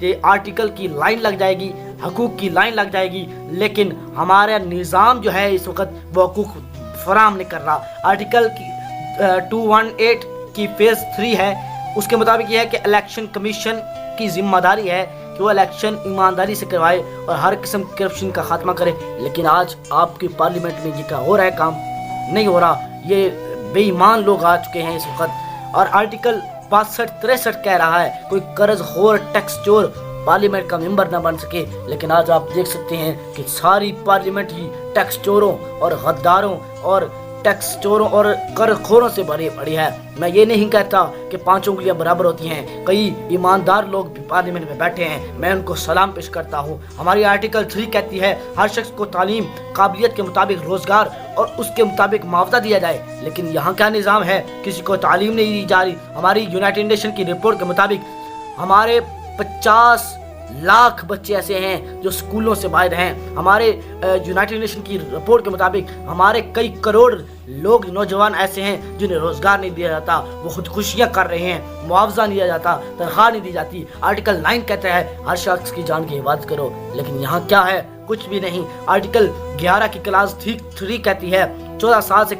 کہ آرٹیکل کی لائن لگ جائے گی, حقوق کی لائن لگ جائے گی, لیکن ہمارا نظام جو ہے اس وقت وہ حقوق فراہم نہیں کر رہا. آرٹیکل کی 218 کی فیز 3 ہے, اس کے مطابق یہ ہے کہ الیکشن کمیشن کی ذمہ داری ہے کہ وہ الیکشن ایمانداری سے کروائے اور ہر قسم کرپشن کا خاتمہ کرے. لیکن آج آپ کی پارلیمنٹ میں یہ ہو رہا ہے, کام نہیں ہو رہا. یہ بے ایمان لوگ آ چکے ہیں اس وقت. اور آرٹیکل 62-63 کہہ رہا ہے کوئی قرض خور ٹیکس چور پارلیمنٹ کا ممبر نہ بن سکے, لیکن آج آپ دیکھ سکتے ہیں کہ ساری پارلیمنٹ ہی ٹیکس چوروں اور غداروں اور ٹیکس چوروں اور قرض خوروں سے بھری پڑی ہے. میں یہ نہیں کہتا کہ 5 انگلیاں برابر ہوتی ہیں, کئی ایماندار لوگ بھی پارلیمنٹ میں بیٹھے ہیں, میں ان کو سلام پیش کرتا ہوں. ہماری آرٹیکل 3 کہتی ہے ہر شخص کو تعلیم قابلیت کے مطابق روزگار اور اس کے مطابق معاوضہ دیا جائے, لیکن یہاں کیا نظام ہے, کسی کو تعلیم نہیں دی جا رہی. ہماری یونائٹڈ نیشن کی رپورٹ کے مطابق ہمارے 50 لاکھ بچے ایسے ہیں جو اسکولوں سے باہر ہیں. ہمارے یونائٹڈ نیشن کی رپورٹ کے مطابق ہمارے کئی کروڑ لوگ نوجوان ایسے ہیں جنہیں روزگار نہیں دیا جاتا, وہ خودکشیاں کر رہے ہیں, معاوضہ نہیں دیا جاتا, تنخواہ نہیں دی جاتی. آرٹیکل 9 کہتا ہے ہر شخص کی جان کی حفاظت کرو, لیکن یہاں کیا ہے, کچھ بھی نہیں. آرٹیکل 11 کی کلاس 3 کہتی ہے 14 سال سے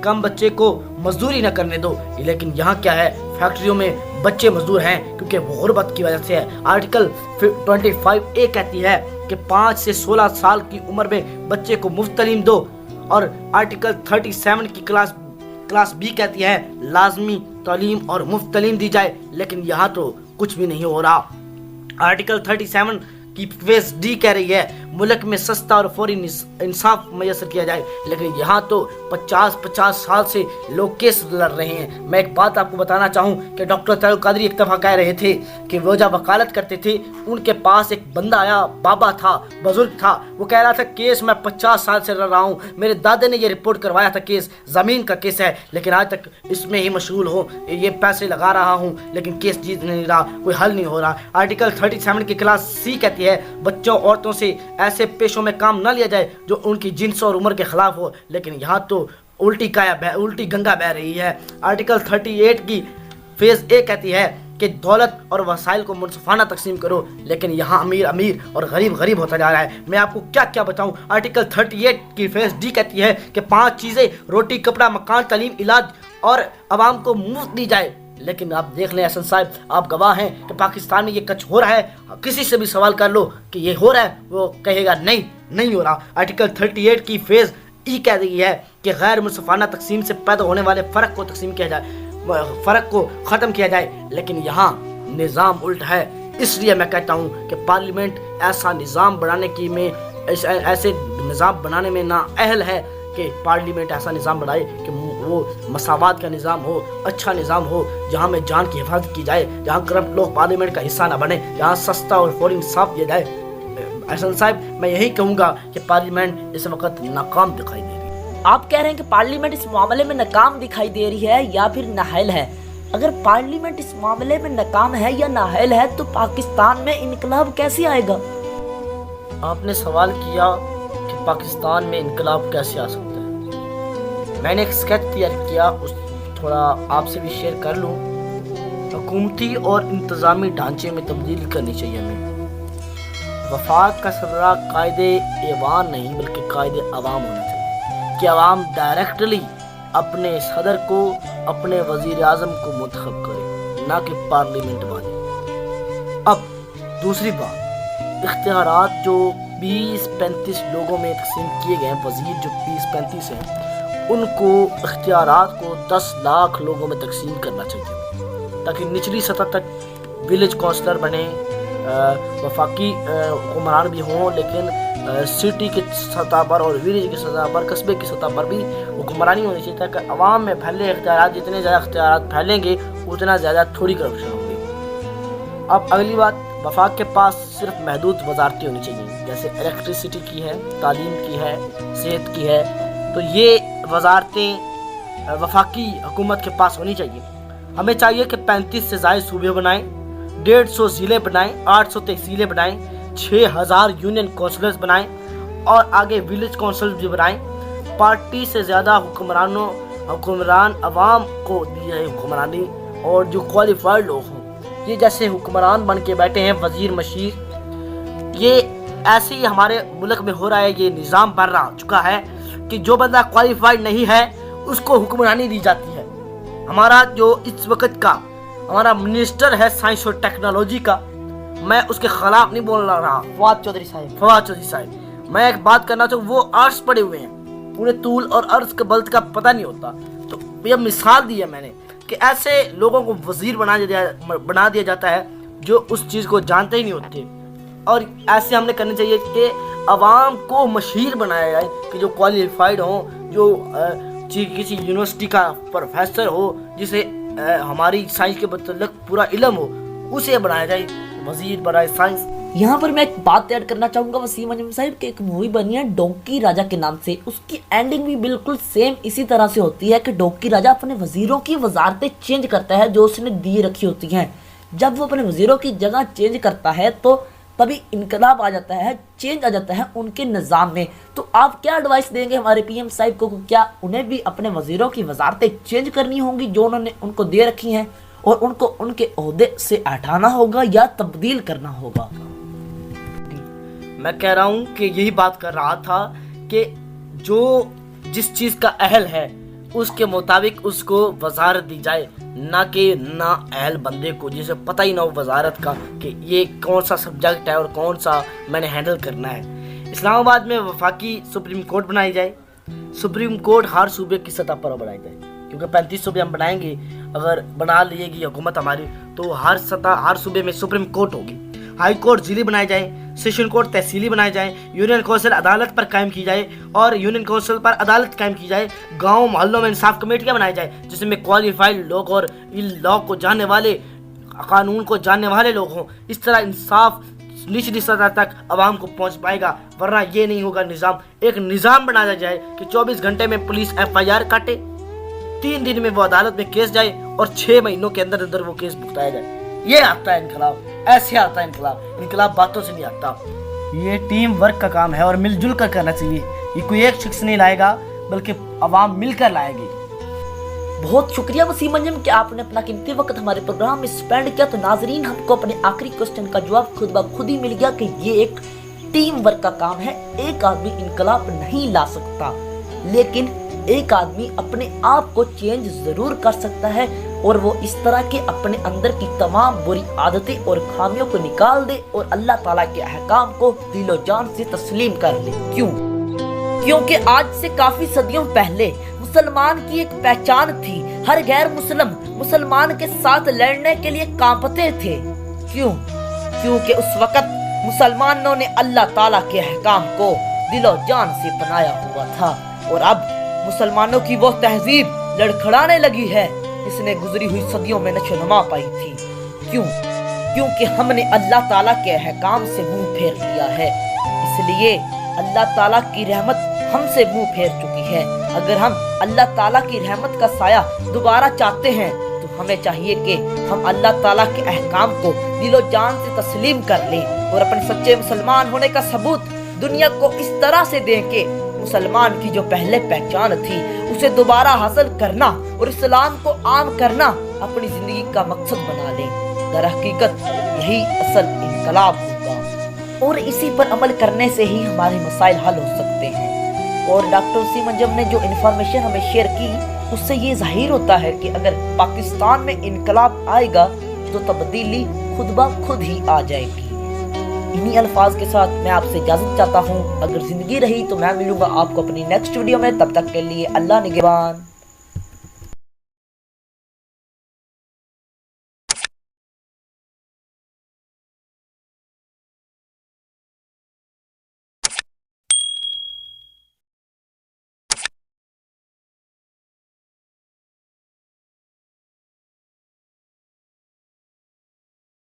کم بچے کو مزدوری نہ کرنے دو, لیکن یہاں کیا ہے, فیکٹریوں میں بچے مزدور ہیں کیونکہ وہ غربت کی وجہ سے ہے. آرٹیکل 25A کہتی ہے کہ 5 سے 16 سال کی عمر میں بچے کو مفت تعلیم دو, اور آرٹیکل 37 کی کلاس B کہتی ہے لازمی تعلیم اور مفت تعلیم دی جائے, لیکن یہاں تو کچھ بھی نہیں ہو رہا. آرٹیکل 37 کی فیز D کہہ رہی ہے ملک میں سستا اور فوری انصاف میسر کیا جائے, لیکن یہاں تو 50 سال سے لوگ کیس لڑ رہے ہیں. میں ایک بات آپ کو بتانا چاہوں کہ ڈاکٹر طارق قادری ایک دفعہ کہہ رہے تھے کہ وہ جب وکالت کرتے تھے ان کے پاس ایک بندہ آیا, بابا تھا, بزرگ تھا, وہ کہہ رہا تھا کیس میں 50 سال سے لڑ رہا ہوں, میرے دادے نے یہ رپورٹ کروایا تھا, کیس زمین کا کیس ہے, لیکن آج تک اس میں ہی مشغول ہوں, یہ پیسے لگا رہا ہوں, لیکن کیس جیت نہیں رہا, کوئی حل نہیں ہو رہا. آرٹیکل 37 کی کلاس C کہتی ہے بچوں عورتوں سے ایسے پیشوں میں کام نہ لیا جائے جو ان کی جنس اور عمر کے خلاف ہو, لیکن یہاں تو الٹی گنگا بہ رہی ہے. آرٹیکل 38 کی فیز A کہتی ہے کہ دولت اور وسائل کو منصفانہ تقسیم کرو, لیکن یہاں امیر امیر اور غریب غریب ہوتا جا رہا ہے. میں آپ کو کیا بتاؤں. آرٹیکل 38 کی فیز D کہتی ہے کہ 5 چیزیں روٹی, کپڑا, مکان, تعلیم, علاج اور عوام کو مفت دی جائے, لیکن آپ دیکھ لیں احسن صاحب, آپ گواہ ہیں کہ پاکستان میں یہ کچھ ہو رہا ہے. کسی سے بھی سوال کر لو کہ یہ ہو رہا ہے, وہ کہے گا نہیں ہو رہا. آرٹیکل 38 کی فیز E کہہ رہی ہے کہ غیر منصفانہ تقسیم سے پیدا ہونے والے فرق کو ختم کیا جائے, لیکن یہاں نظام الٹ ہے. اس لیے میں کہتا ہوں کہ پارلیمنٹ ایسا نظام ایسے نظام بنانے میں نااہل ہے کہ پارلیمنٹ ایسا نظام بنائے کہ وہ مساوات کا نظام ہو, اچھا نظام ہو, جہاں میں جان کی حفاظت کی جائے, جہاں کرپٹ لوگ پارلیمنٹ کا حصہ نہ بنے, جہاں سستا اور فوری انصاف دیا جائے. احسن صاحب, میں یہی کہوں گا کہ پارلیمنٹ اس وقت ناکام دکھائی دے رہی ہے. آپ کہہ رہے ہیں کہ پارلیمنٹ اس معاملے میں ناکام دکھائی دے رہی ہے یا پھر نااہل ہے. اگر پارلیمنٹ اس معاملے میں ناکام ہے یا نااہل ہے تو پاکستان میں انقلاب کیسے آئے گا؟ آپ نے سوال کیا کہ پاکستان میں انقلاب کیسے آ سکتا ہے. میں نے ایک اسکیچ تیار کیا, اس تھوڑا آپ سے بھی شیئر کر لوں. حکومتی اور انتظامی ڈھانچے میں تبدیلی کرنی چاہیے ہمیں. وفاق کا سربراہ قائد ایوان نہیں بلکہ قائد عوام ہونا چاہیے کہ عوام ڈائریکٹلی اپنے صدر کو, اپنے وزیر اعظم کو منتخب کرے, نہ کہ پارلیمنٹ والے. اب دوسری بات, اختیارات جو 20-35 لوگوں میں تقسیم کیے گئے ہیں, وزیر جو 20-35 ہیں, ان کو اختیارات کو 10 لاکھ لوگوں میں تقسیم کرنا چاہیے تاکہ نچلی سطح تک ولیج کونسلر بنے, وفاقی حکمران بھی ہوں, لیکن سٹی کی سطح پر اور ولیج کی سطح پر, قصبے کی سطح پر بھی حکمرانی ہونی چاہیے تاکہ عوام میں پھیلے اختیارات. جتنے زیادہ اختیارات پھیلیں گے اتنا زیادہ تھوڑی کرپشن ہوگی. اب اگلی بات, وفاق کے پاس صرف محدود وزارتیں ہونی چاہیے, جیسے الیکٹریسٹی کی ہے, تعلیم کی ہے, صحت کی ہے, تو یہ وزارتیں وفاقی حکومت کے پاس ہونی چاہیے. ہمیں چاہیے کہ 35 سے زائد صوبے بنائیں, 150 ضلع بنائیں, 800 تحصیلیں بنائیں, 6000 یونین کونسلرز بنائیں, اور آگے ولیج کونسل بھی بنائیں. پارٹی سے زیادہ حکمران عوام کو دی جائے حکمرانی, اور جو کوالیفائڈ لوگ ہوں یہ جیسے حکمران بن کے بیٹھے ہیں وزیر مشیر، یہ ایسے ہی ہمارے ملک میں ہو رہا ہے. یہ نظام بن رہا چکا ہے کہ جو بندہ کوالیفائڈ نہیں ہے اس کو حکمرانی دی جاتی ہے. ہمارا جو اس وقت کا ہمارا منسٹر ہے سائنس اور ٹیکنالوجی کا، میں اس کے خلاف نہیں بول رہا، فواد چودھری صاحب. میں ایک بات کرنا چاہوں، وہ آرٹس پڑھے ہوئے ہیں، انہیں طول اور عرض کے بلد کا پتہ نہیں ہوتا. تو یہ مثال دی ہے میں نے کہ ایسے لوگوں کو وزیر بنا دیا جاتا ہے جو اس چیز کو جانتے ہی نہیں ہوتے. اور ایسے ہم نے کرنا چاہیے کہ عوام کو مشیر بنایا جائے کہ جو کوالیفائڈ ہوں، جو کسی یونیورسٹی کا پروفیسر ہو، جسے ہماری سائنس کے متعلق پورا علم ہو، اسے بنایا جائے وزیر برائے سائنس. یہاں پر میں ایک بات ایڈ کرنا چاہوں گا وسیم انجم صاحب کہ ایک مووی بنی ہے ڈونکی راجا کے نام سے، اس کی اینڈنگ بھی بالکل سیم اسی طرح سے ہوتی ہے کہ ڈونکی راجا اپنے وزیروں کی وزارتیں چینج کرتا ہے جو اس نے دی رکھی ہوتی ہیں. جب وہ اپنے وزیروں کی جگہ چینج کرتا ہے تو تبھی انقلاب آ جاتا ہے، چینج آ جاتا ہے ان کے نظام میں. تو آپ کیا ایڈوائس دیں گے ہمارے پی ایم صاحب کو، کیا انہیں بھی اپنے وزیروں کی وزارتیں چینج کرنی ہوں گی جو انہوں نے ان کو دے رکھی ہیں، اور ان کو ان کے عہدے سے ہٹانا ہوگا یا تبدیل کرنا ہوگا؟ میں کہہ رہا ہوں کہ یہی بات کر رہا تھا کہ جو جس چیز کا اہل ہے اس کے مطابق اس کو وزارت دی جائے، نہ کہ نا اہل بندے کو جسے پتہ ہی نہ ہو وزارت کا کہ یہ کون سا سبجیکٹ ہے اور کون سا میں نے ہینڈل کرنا ہے. اسلام آباد میں وفاقی سپریم کورٹ بنائی جائے، سپریم کورٹ ہر صوبے کی سطح پر بنائی جائے، کیونکہ 35 صوبے ہم بنائیں گے. اگر بنا لیے گی حکومت ہماری تو ہر صوبے میں سپریم کورٹ ہوگی. ہائی کورٹ ضلعی بنائے جائیں، سیشن کورٹ تحصیلی بنائے جائیں، یونین کونسل عدالت پر قائم کی جائے اور یونین کونسل پر عدالت قائم کی جائے. گاؤں محلوں میں انصاف کمیٹیاں بنائی جائیں جس میں کوالیفائڈ لوگ اور لا کو جاننے والے، قانون کو جاننے والے لوگ ہوں. اس طرح انصاف نچلی سطح تک عوام کو پہنچ پائے گا، ورنہ یہ نہیں ہوگا. ایک نظام بنایا جائے کہ 24 گھنٹے میں پولیس FIR کاٹے، 3 دن میں وہ عدالت میں کیس جائے اور 6 مہینوں کے اندر وہ کیس بھگتایا جائے. یہ آتا ہے انقلاب، ایسے آتا ہے انقلاب باتوں سے نہیں آتا. یہ ٹیم ورک کا کام ہے اور مل جل کر کرنا چاہیے. یہ کوئی ایک شخص نہیں لائے گا بلکہ عوام مل کر لائے گی. بہت شکریہ وسیم انجم کہ آپ نے اپنا قیمتی وقت ہمارے پروگرام میں سپینڈ کیا. تو ناظرین، ہم کو اپنے آخری کوسچن کا جواب خود بخود ہی مل گیا کہ یہ ایک ٹیم ورک کا کام ہے. ایک آدمی انقلاب نہیں لا سکتا، لیکن ایک آدمی اپنے آپ کو چینج ضرور کر سکتا ہے، اور وہ اس طرح کے اپنے اندر کی تمام بری عادتیں اور خامیوں کو نکال دے اور اللہ تعالیٰ کے احکام کو دل و جان سے تسلیم کر لے. کیونکہ آج سے کافی صدیوں پہلے مسلمان کی ایک پہچان تھی. ہر غیر مسلمان کے ساتھ لڑنے کے لیے کانپتے تھے. کیونکہ اس وقت مسلمانوں نے اللہ تعالیٰ کے احکام کو دل و جان سے اپنایا ہوا تھا، اور اب مسلمانوں کی وہ تہذیب لڑکھڑانے لگی ہے جس نے گزری ہوئی صدیوں میں نشو نما پائی تھی. کیونکہ ہم نے اللہ تعالیٰ کے احکام سے منہ پھیر لیا ہے، اس لیے اللہ تعالیٰ کی رحمت ہم سے منہ پھیر چکی ہے. اگر ہم اللہ تعالیٰ کی رحمت کا سایہ دوبارہ چاہتے ہیں تو ہمیں چاہیے کہ ہم اللہ تعالیٰ کے احکام کو دل و جان سے تسلیم کر لیں اور اپنے سچے مسلمان ہونے کا ثبوت دنیا کو اس طرح سے دیں کہ مسلمان کی جو پہلے پہچان تھی اسے دوبارہ حاصل کرنا اور اسلام کو عام کرنا اپنی زندگی کا مقصد بنا لیں. در حقیقت یہی اصل انقلاب ہوگا، اور اسی پر عمل کرنے سے ہی ہمارے مسائل حل ہو سکتے ہیں. اور ڈاکٹر وسیم انجم نے جو انفارمیشن ہمیں شیئر کی اس سے یہ ظاہر ہوتا ہے کہ اگر پاکستان میں انقلاب آئے گا تو تبدیلی خود بخود ہی آ جائے گی. انہی الفاظ کے ساتھ میں آپ سے اجازت چاہتا ہوں. اگر زندگی رہی تو میں ملوں گا آپ کو اپنی نیکسٹ ویڈیو میں. تب تک کے لیے اللہ نگہبان.